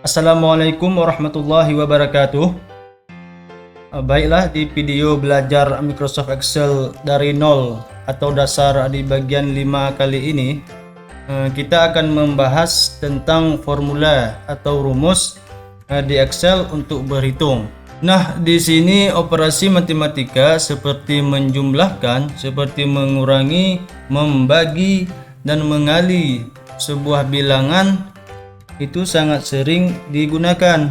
Assalamualaikum warahmatullahi wabarakatuh. Baiklah, di video belajar Microsoft Excel dari nol atau dasar di bagian 5 kali ini, kita akan membahas tentang formula atau rumus di Excel untuk berhitung. Nah, di sini operasi matematika seperti menjumlahkan, seperti mengurangi, membagi, dan mengali sebuah bilangan itu sangat sering digunakan.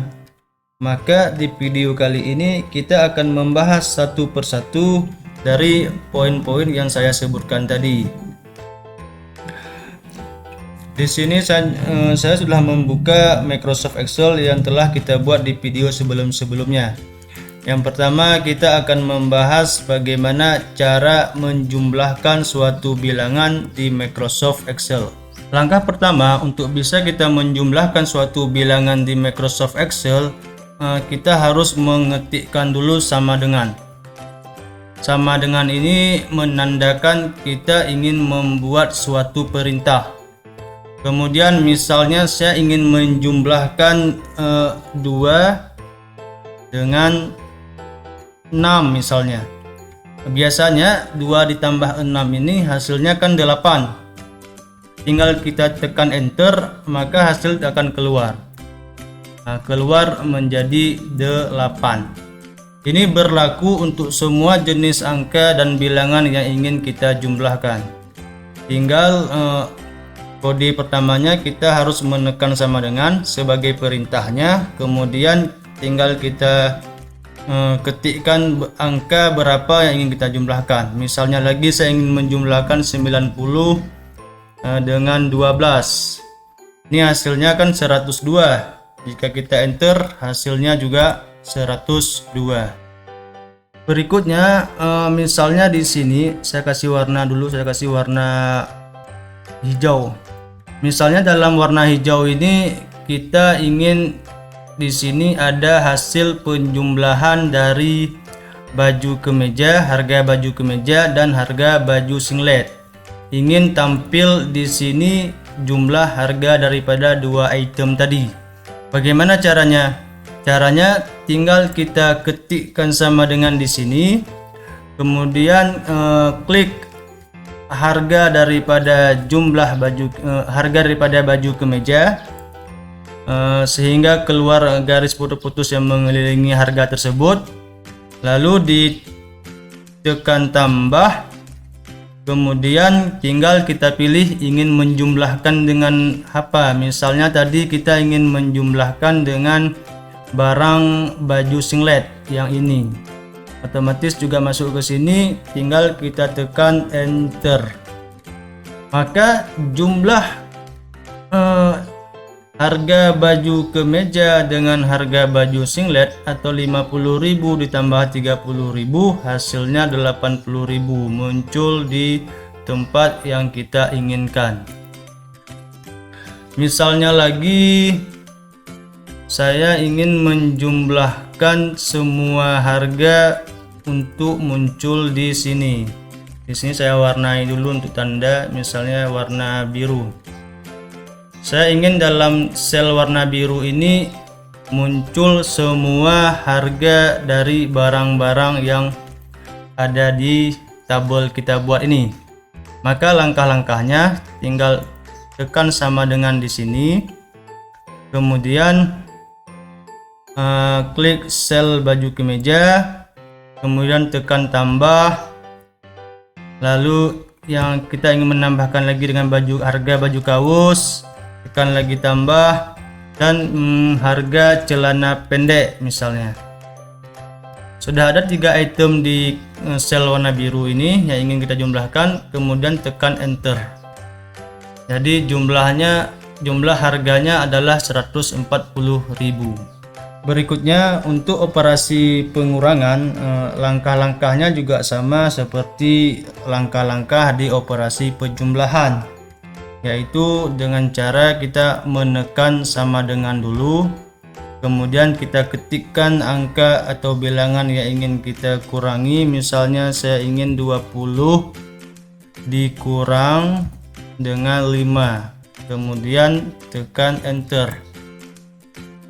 Maka di video kali ini kita akan membahas satu persatu dari poin-poin yang saya sebutkan tadi. Di sini saya sudah membuka Microsoft Excel yang telah kita buat di video sebelum-sebelumnya. Yang pertama, kita akan membahas bagaimana cara menjumlahkan suatu bilangan di Microsoft Excel. Langkah pertama, untuk bisa kita menjumlahkan suatu bilangan di Microsoft Excel, kita harus mengetikkan dulu sama dengan. Sama dengan ini menandakan kita ingin membuat suatu perintah. Kemudian misalnya saya ingin menjumlahkan 2 dengan 6 misalnya. Biasanya 2 ditambah 6 ini hasilnya kan 8. Tinggal kita tekan enter, maka hasil akan keluar. Keluar menjadi 8. Ini berlaku untuk semua jenis angka dan bilangan yang ingin kita jumlahkan. Tinggal kode pertamanya kita harus menekan sama dengan sebagai perintahnya. Kemudian tinggal kita ketikkan angka berapa yang ingin kita jumlahkan. Misalnya lagi saya ingin menjumlahkan 90 dengan 12. Ini hasilnya kan 102. Jika kita enter, hasilnya juga 102. Berikutnya misalnya di sini saya kasih warna dulu, saya kasih warna hijau. Misalnya dalam warna hijau ini kita ingin di sini ada hasil penjumlahan dari baju kemeja, harga baju kemeja dan harga baju singlet. Ingin tampil di sini jumlah harga daripada 2 item tadi. Bagaimana caranya? Caranya tinggal kita ketikkan sama dengan di sini. Kemudian klik harga daripada jumlah baju harga daripada baju kemeja sehingga keluar garis putus-putus yang mengelilingi harga tersebut. Lalu ditekan tambah. Kemudian tinggal kita pilih ingin menjumlahkan dengan apa. Misalnya tadi kita ingin menjumlahkan dengan barang baju singlet yang ini. Otomatis juga masuk ke sini, tinggal kita tekan enter. Maka jumlah harga baju kemeja dengan harga baju singlet atau 50.000 ditambah 30.000 hasilnya 80.000 muncul di tempat yang kita inginkan. Misalnya lagi saya ingin menjumlahkan semua harga untuk muncul di sini. Di sini saya warnai dulu untuk tanda, misalnya warna biru. Saya ingin dalam sel warna biru ini muncul semua harga dari barang-barang yang ada di tabel kita buat ini. Maka langkah-langkahnya tinggal tekan sama dengan di sini. Kemudian klik sel baju kemeja. Kemudian tekan tambah. Lalu yang kita ingin menambahkan lagi dengan harga baju kaos. Tekan lagi tambah dan harga celana pendek misalnya. Sudah ada 3 item di sel warna biru ini yang ingin kita jumlahkan, kemudian tekan enter. Jadi jumlah harganya adalah 140.000. Berikutnya untuk operasi pengurangan, langkah-langkahnya juga sama seperti langkah-langkah di operasi penjumlahan, yaitu dengan cara kita menekan sama dengan dulu, kemudian kita ketikkan angka atau bilangan yang ingin kita kurangi. Misalnya saya ingin 20 dikurang dengan 5, kemudian tekan enter.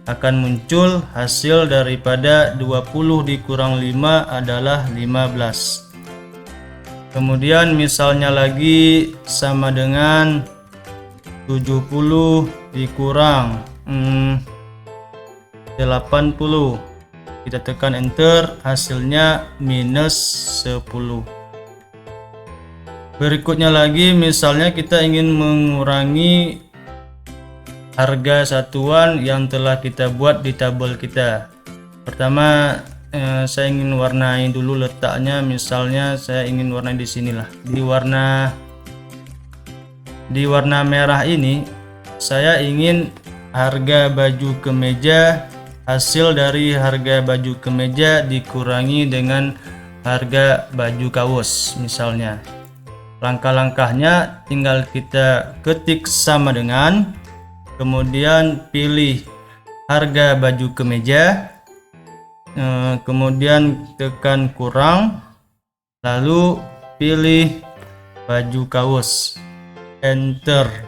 akan muncul hasil daripada 20 dikurang 5 adalah 15. Kemudian misalnya lagi sama dengan 70 dikurang 80. Kita tekan enter, hasilnya minus 10. Berikutnya lagi misalnya kita ingin mengurangi harga satuan yang telah kita buat di tabel kita. Pertama saya ingin warnai dulu letaknya, misalnya saya ingin warnai di sinilah, di warna merah ini saya ingin harga baju kemeja, hasil dari harga baju kemeja dikurangi dengan harga baju kaos misalnya. Langkah-langkahnya tinggal kita ketik sama dengan, kemudian pilih harga baju kemeja, kemudian tekan kurang, lalu pilih baju kaos, enter.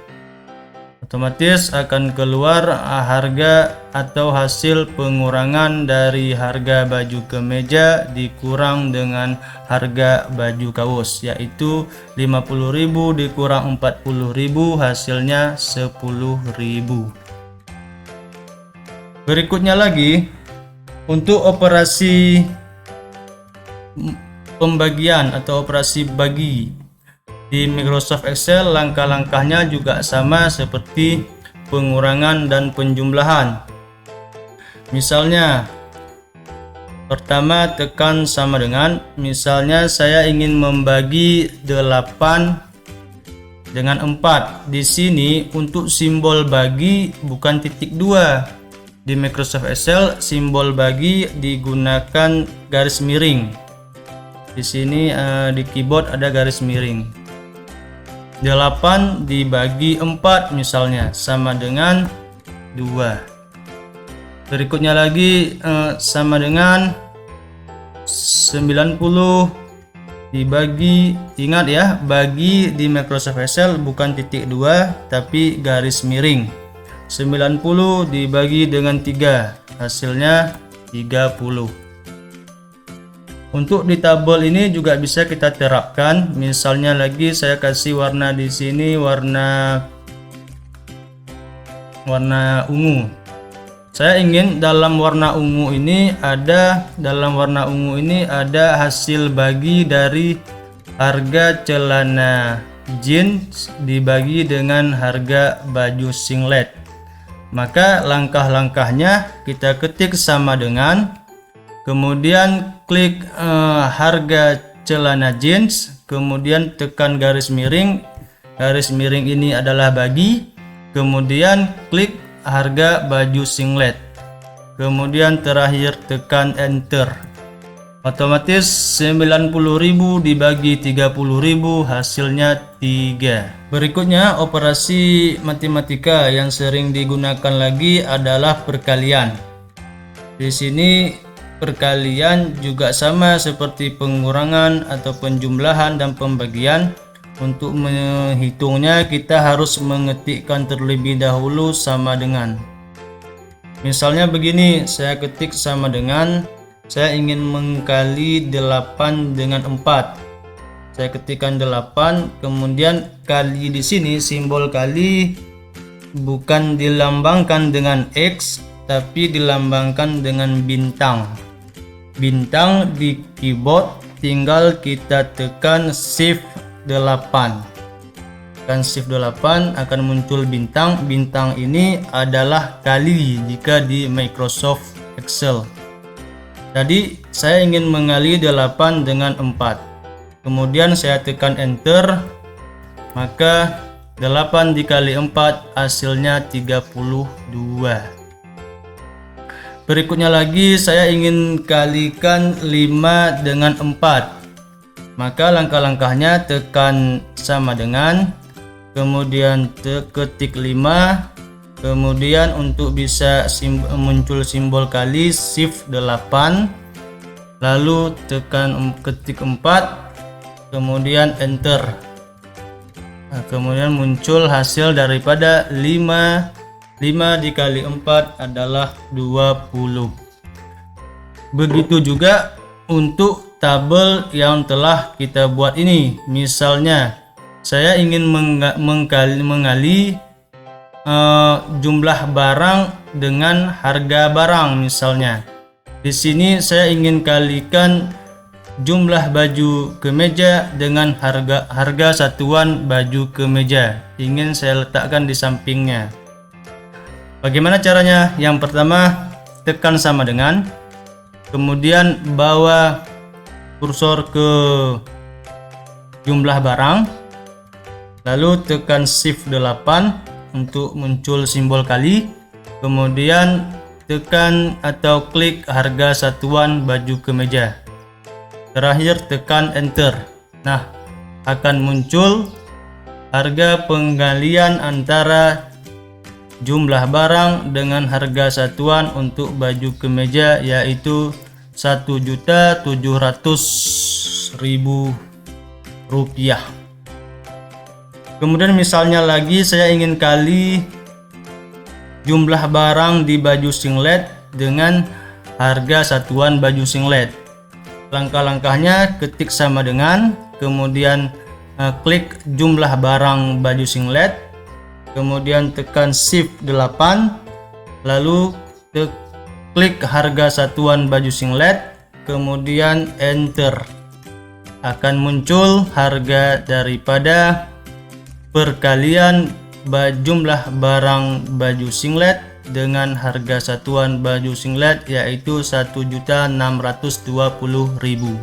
Otomatis akan keluar harga atau hasil pengurangan dari harga baju kemeja dikurang dengan harga baju kaos, yaitu 50.000 dikurang 40.000, hasilnya 10.000. Berikutnya lagi, untuk operasi pembagian atau operasi bagi di Microsoft Excel, langkah-langkahnya juga sama seperti pengurangan dan penjumlahan. Misalnya, pertama tekan sama dengan, misalnya saya ingin membagi 8 dengan 4. Di sini untuk simbol bagi bukan titik 2. Di Microsoft Excel simbol bagi digunakan garis miring. Di sini di keyboard ada garis miring. 8 dibagi 4 misalnya sama dengan 2. Berikutnya lagi sama dengan 90 dibagi, ingat ya, bagi di Microsoft Excel bukan titik 2 tapi garis miring. 90 dibagi dengan 3, hasilnya 30. Untuk di tabel ini juga bisa kita terapkan. Misalnya lagi saya kasih warna di sini warna ungu. Saya ingin dalam warna ungu ini ada hasil bagi dari harga celana jeans dibagi dengan harga baju singlet. Maka langkah-langkahnya kita ketik sama dengan, kemudian klik harga celana jeans, kemudian tekan garis miring ini adalah bagi, kemudian klik harga baju singlet, kemudian terakhir tekan enter. Otomatis 90.000 dibagi 30.000, hasilnya 3. Berikutnya operasi matematika yang sering digunakan lagi adalah perkalian. Di sini perkalian juga sama seperti pengurangan atau penjumlahan dan pembagian. Untuk menghitungnya kita harus mengetikkan terlebih dahulu sama dengan. Misalnya begini, saya ketik sama dengan, saya ingin mengkali 8 dengan 4. Saya ketikkan 8, kemudian kali di sini simbol kali bukan dilambangkan dengan X tapi dilambangkan dengan bintang. Bintang di keyboard tinggal kita tekan Shift 8. Tekan Shift 8 akan muncul bintang. Bintang ini adalah kali jika di Microsoft Excel. Jadi saya ingin mengali 8 dengan 4. Kemudian saya tekan enter, maka 8 dikali 4 hasilnya 32. Berikutnya lagi saya ingin kalikan 5 dengan 4. Maka langkah-langkahnya tekan sama dengan, kemudian ketik 5, kemudian untuk bisa muncul simbol kali Shift 8, lalu tekan ketik 4, kemudian enter. Nah, kemudian muncul hasil daripada 5 5 dikali 4 adalah 20. Begitu juga untuk tabel yang telah kita buat ini. Misalnya saya ingin mengali jumlah barang dengan harga barang. Misalnya di sini saya ingin kalikan jumlah baju kemeja dengan harga satuan baju kemeja, ingin saya letakkan di sampingnya. Bagaimana caranya? Yang pertama, tekan sama dengan, kemudian bawa kursor ke jumlah barang, lalu tekan Shift 8 untuk muncul simbol kali, kemudian tekan atau klik harga satuan baju kemeja. Terakhir tekan Enter. Nah, akan muncul harga penggalian antara jumlah barang dengan harga satuan untuk baju kemeja, yaitu Rp1.700.000. Kemudian misalnya lagi saya ingin kali jumlah barang di baju singlet dengan harga satuan baju singlet. Langkah-langkahnya, ketik sama dengan, kemudian klik jumlah barang baju singlet, kemudian tekan Shift 8, lalu klik harga satuan baju singlet, kemudian Enter. Akan muncul harga daripada perkalian jumlah barang baju singlet dengan harga satuan baju singlet, yaitu Rp1.620.000.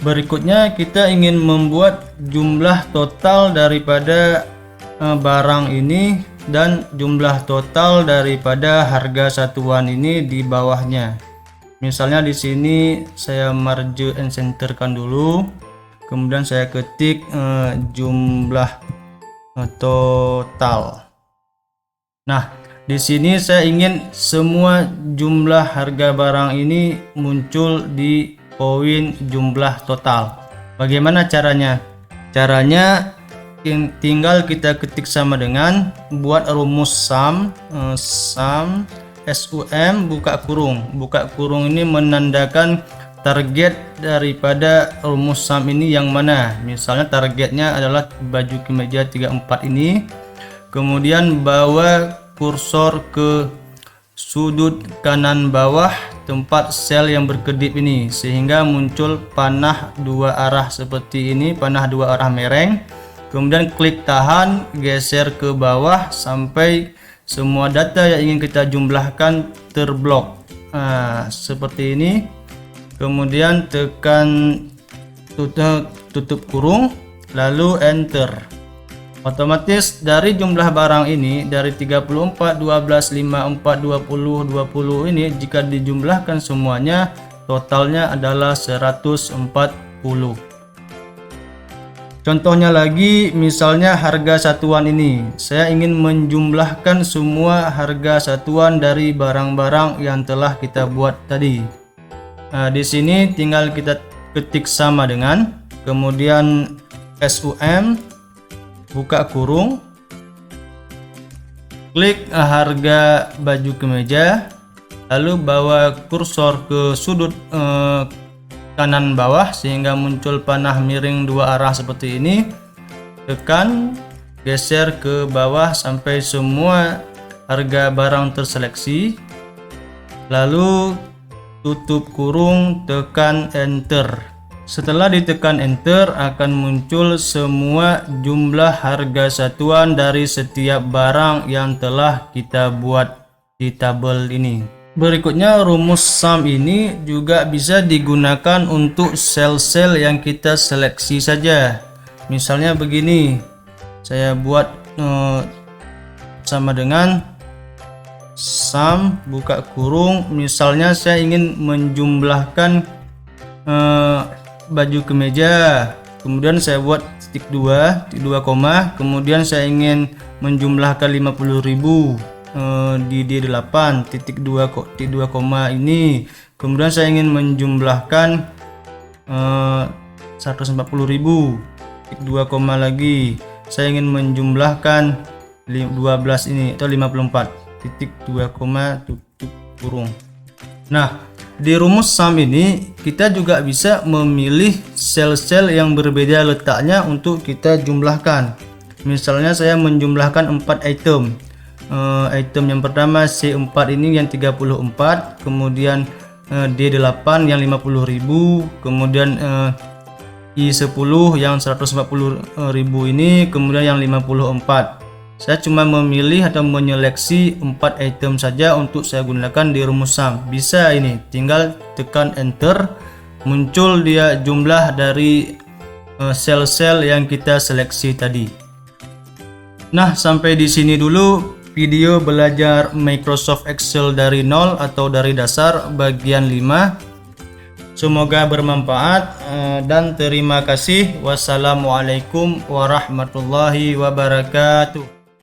Berikutnya kita ingin membuat jumlah total daripada barang ini dan jumlah total daripada harga satuan ini di bawahnya. Misalnya di sini saya merge and centerkan dulu, kemudian saya ketik jumlah total. Nah, di sini saya ingin semua jumlah harga barang ini muncul di poin jumlah total. Bagaimana caranya? Caranya tinggal kita ketik sama dengan, buat rumus sum, sum buka kurung. Buka kurung ini menandakan target daripada rumus sum ini yang mana. Misalnya targetnya adalah baju kemeja 34 ini. Kemudian bawa kursor ke sudut kanan bawah tempat sel yang berkedip ini, sehingga muncul panah dua arah seperti ini, panah dua arah mereng. Kemudian klik tahan, geser ke bawah sampai semua data yang ingin kita jumlahkan terblok. Nah, seperti ini. Kemudian tekan tutup kurung, lalu Enter. Otomatis dari jumlah barang ini, dari 34, 12, 54, 20, 20 ini, jika dijumlahkan semuanya, totalnya adalah 140. Contohnya lagi, misalnya harga satuan ini, saya ingin menjumlahkan semua harga satuan dari barang-barang yang telah kita buat tadi. Nah, di sini tinggal kita ketik sama dengan, kemudian SUM, buka kurung, klik harga baju kemeja, lalu bawa kursor ke sudut kanan bawah sehingga muncul panah miring dua arah seperti ini. Tekan, geser ke bawah sampai semua harga barang terseleksi, lalu tutup kurung, tekan Enter. Setelah ditekan Enter, akan muncul semua jumlah harga satuan dari setiap barang yang telah kita buat di tabel ini. Berikutnya, rumus sum ini juga bisa digunakan untuk sel-sel yang kita seleksi saja. Misalnya begini, saya buat sama dengan sum, buka kurung. Misalnya saya ingin menjumlahkan baju kemeja, kemudian saya buat titik 2 koma, kemudian saya ingin menjumlahkan 50.000 di D8 titik 2 koma ini, kemudian saya ingin menjumlahkan 140.000 titik 2 koma lagi, saya ingin menjumlahkan 12 ini atau 54 titik 2, tutup kurung. Nah, di rumus sum ini kita juga bisa memilih sel-sel yang berbeda letaknya untuk kita jumlahkan. Misalnya saya menjumlahkan 4 item. Item yang pertama C4 ini yang 34, kemudian D8 yang 50.000, kemudian I10 yang 140.000 ini, kemudian yang 54. Saya cuma memilih atau menyeleksi 4 item saja untuk saya gunakan di rumus sum. Bisa ini, tinggal tekan enter, muncul dia jumlah dari sel-sel yang kita seleksi tadi. Nah, sampai di sini dulu video belajar Microsoft Excel dari nol atau dari dasar bagian 5. Semoga bermanfaat dan terima kasih. Wassalamualaikum warahmatullahi wabarakatuh.